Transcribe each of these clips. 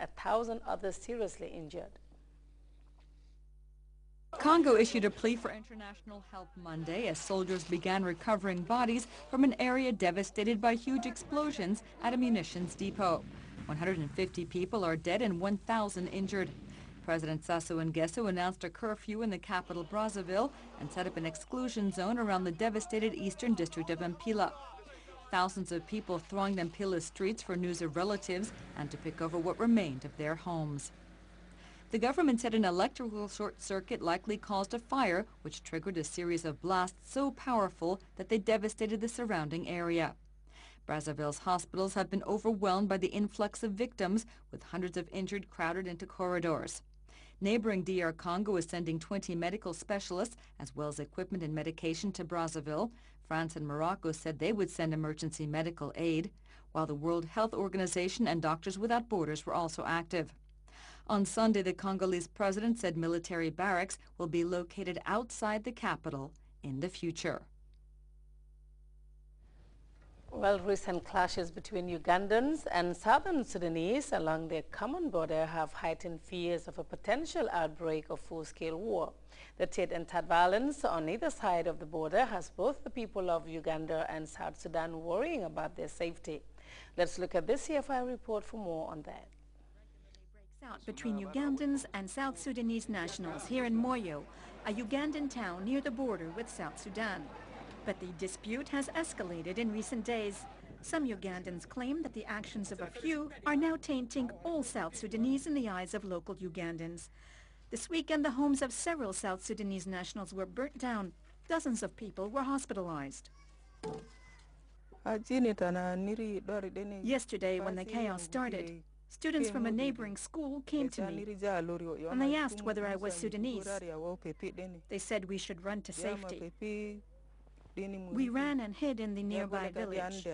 1,000 others seriously injured. Congo issued a plea for international help Monday as soldiers began recovering bodies from an area devastated by huge explosions at a munitions depot. 150 people are dead and 1,000 injured. President Sassou Nguesso announced a curfew in the capital Brazzaville and set up an exclusion zone around the devastated eastern district of Mpila. Thousands of people thronged Mpila's streets for news of relatives and to pick over what remained of their homes. The government said an electrical short circuit likely caused a fire, which triggered a series of blasts so powerful that they devastated the surrounding area. Brazzaville's hospitals have been overwhelmed by the influx of victims, with hundreds of injured crowded into corridors. Neighboring DR Congo is sending 20 medical specialists, as well as equipment and medication, to Brazzaville. France and Morocco said they would send emergency medical aid, while the World Health Organization and Doctors Without Borders were also active. On Sunday, the Congolese president said military barracks will be located outside the capital in the future. Well, recent clashes between Ugandans and Southern Sudanese along their common border have heightened fears of a potential outbreak of full-scale war. The tit-and-tat violence on either side of the border has both the people of Uganda and South Sudan worrying about their safety. Let's look at this CFI report for more on that. Out between Ugandans and South Sudanese nationals here in Moyo, a Ugandan town near the border with South Sudan. But the dispute has escalated in recent days. Some Ugandans claim that the actions of a few are now tainting all South Sudanese in the eyes of local Ugandans. This weekend, the homes of several South Sudanese nationals were burnt down. Dozens of people were hospitalized. Yesterday, when the chaos started, students from a neighboring school came to me, and they asked whether I was Sudanese. They said we should run to safety. We ran and hid in the nearby village.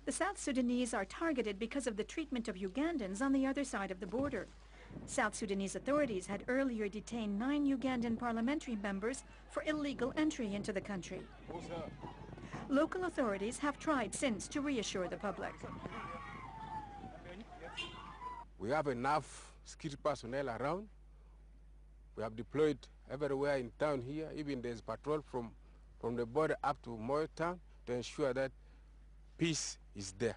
The South Sudanese are targeted because of the treatment of Ugandans on the other side of the border. South Sudanese authorities had earlier detained 9 Ugandan parliamentary members for illegal entry into the country. Local authorities have tried since to reassure the public. We have enough security personnel around. We have deployed everywhere in town here. Even there's patrol from the border up to Moyo town to ensure that peace is there.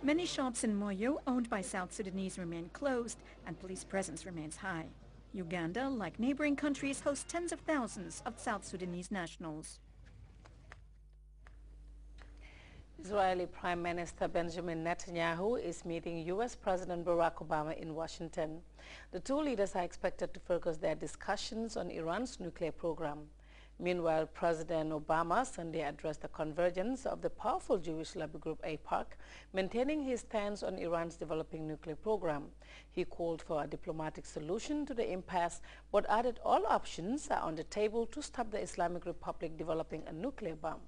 Many shops in Moyo owned by South Sudanese remain closed and police presence remains high. Uganda, like neighboring countries, hosts tens of thousands of South Sudanese nationals. Israeli Prime Minister Benjamin Netanyahu is meeting U.S. President Barack Obama in Washington. The two leaders are expected to focus their discussions on Iran's nuclear program. Meanwhile, President Obama Sunday addressed the convergence of the powerful Jewish lobby group AIPAC, maintaining his stance on Iran's developing nuclear program. He called for a diplomatic solution to the impasse, but added all options are on the table to stop the Islamic Republic developing a nuclear bomb.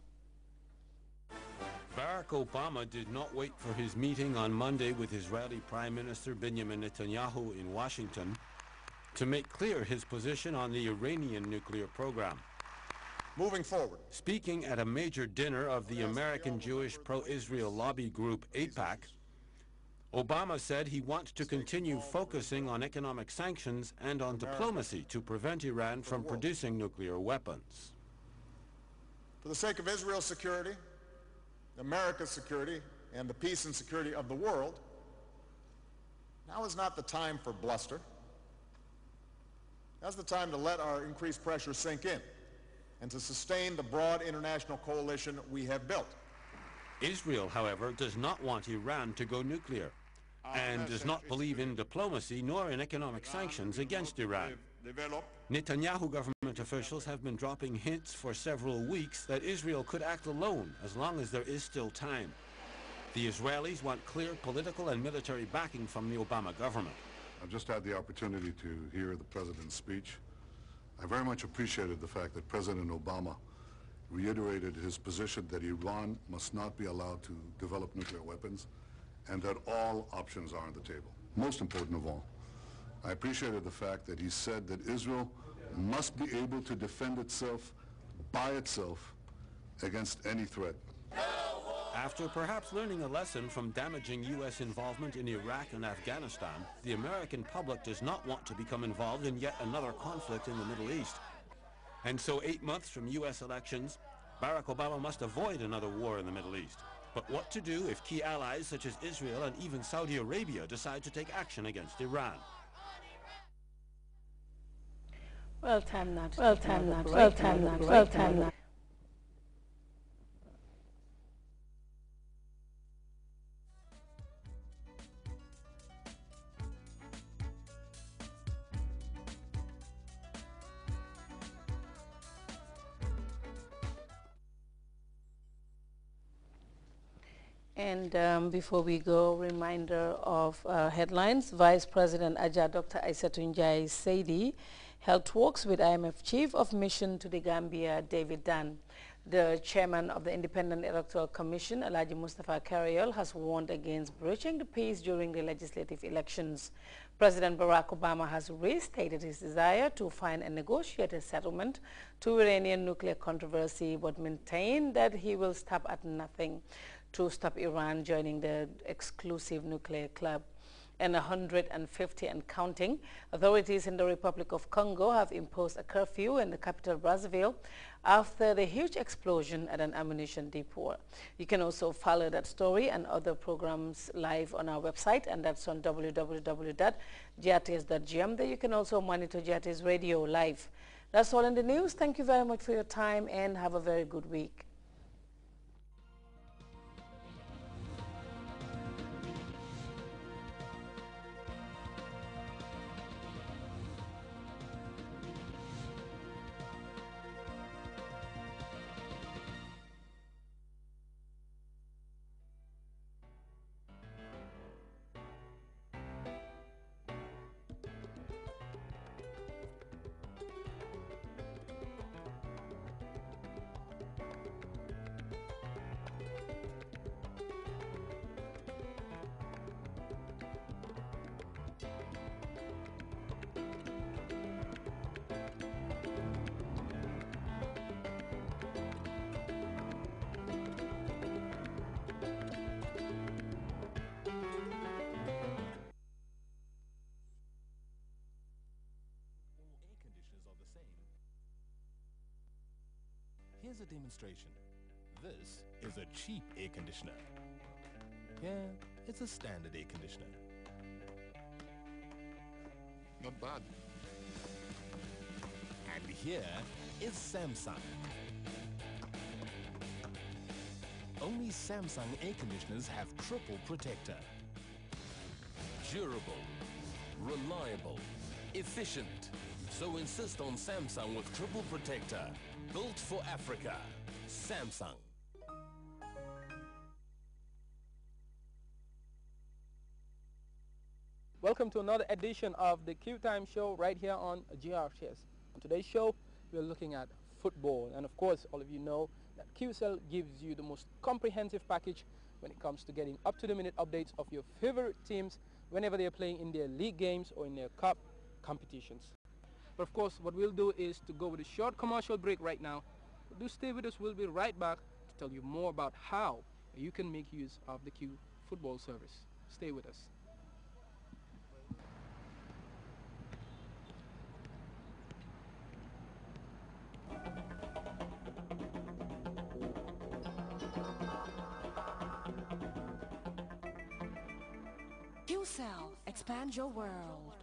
Barack Obama did not wait for his meeting on Monday with Israeli Prime Minister Benjamin Netanyahu in Washington to make clear his position on the Iranian nuclear program. Moving forward. Speaking at a major dinner of the American Jewish pro-Israel lobby group AIPAC, Obama said he wants to continue focusing on economic sanctions and on diplomacy to prevent Iran from producing nuclear weapons. For the sake of Israel's security, America's security, and the peace and security of the world, now is not the time for bluster. Now's the time to let our increased pressure sink in and to sustain the broad international coalition we have built. Israel, however, does not want Iran to go nuclear and does not believe in diplomacy nor in economic sanctions against Iran. Netanyahu government officials have been dropping hints for several weeks that Israel could act alone as long as there is still time. The Israelis want clear political and military backing from the Obama government. I've just had the opportunity to hear the president's speech. I very much appreciated the fact that President Obama reiterated his position that Iran must not be allowed to develop nuclear weapons and that all options are on the table. Most important of all, I appreciated the fact that he said that Israel must be able to defend itself by itself against any threat. After perhaps learning a lesson from damaging U.S. involvement in Iraq and Afghanistan, the American public does not want to become involved in yet another conflict in the Middle East. And so 8 months from U.S. elections, Barack Obama must avoid another war in the Middle East. But what to do if key allies such as Israel and even Saudi Arabia decide to take action against Iran? Well timed now. Well timed now. Well timed now. Well timed now. And before we go, reminder of headlines. Vice President Ajah Dr. Aissatou Njie Saidi held talks with IMF Chief of Mission to the Gambia, David Dunn. The chairman of the Independent Electoral Commission, Alhaji Mustafa Carriol, has warned against breaching the peace during the legislative elections. President Barack Obama has restated his desire to find a negotiated settlement to Iranian nuclear controversy, but maintained that he will stop at nothing to stop Iran joining the exclusive nuclear club. And 150 and counting, authorities in the Republic of Congo have imposed a curfew in the capital Brazzaville after the huge explosion at an ammunition depot. You can also follow that story and other programs live on our website, and that's on www.grts.gm. There you can also monitor Grts Radio live. That's all in the news. Thank you very much for your time and have a very good week. Here's a demonstration. This is a cheap air conditioner. Here, it's a standard air conditioner. Not bad. And here is Samsung. Only Samsung air conditioners have triple protector. Durable, reliable, efficient. So insist on Samsung with triple protector. Built for Africa. Samsung. Welcome to another edition of the Q Time Show right here on GRTS. On today's show, we're looking at football. And of course, all of you know that QCell gives you the most comprehensive package when it comes to getting up-to-the-minute updates of your favorite teams whenever they're playing in their league games or in their cup competitions. But of course, what we'll do is to go with a short commercial break right now. But do stay with us. We'll be right back to tell you more about how you can make use of the Q football service. Stay with us. QCell, expand your world.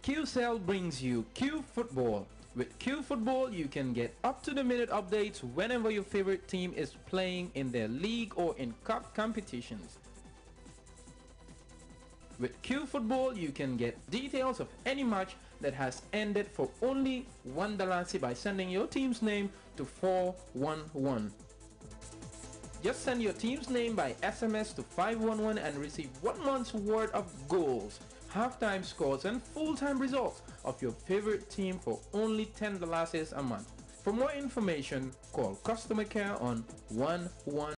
QCell brings you Q Football. With Q Football, you can get up-to-the-minute updates whenever your favorite team is playing in their league or in cup competitions. With Q Football, you can get details of any match that has ended for only $1 by sending your team's name to 411. Just send your team's name by SMS to 511 and receive 1 month's worth of goals, halftime scores and full-time results of your favorite team for only $10 a month. For more information, call customer care on 111.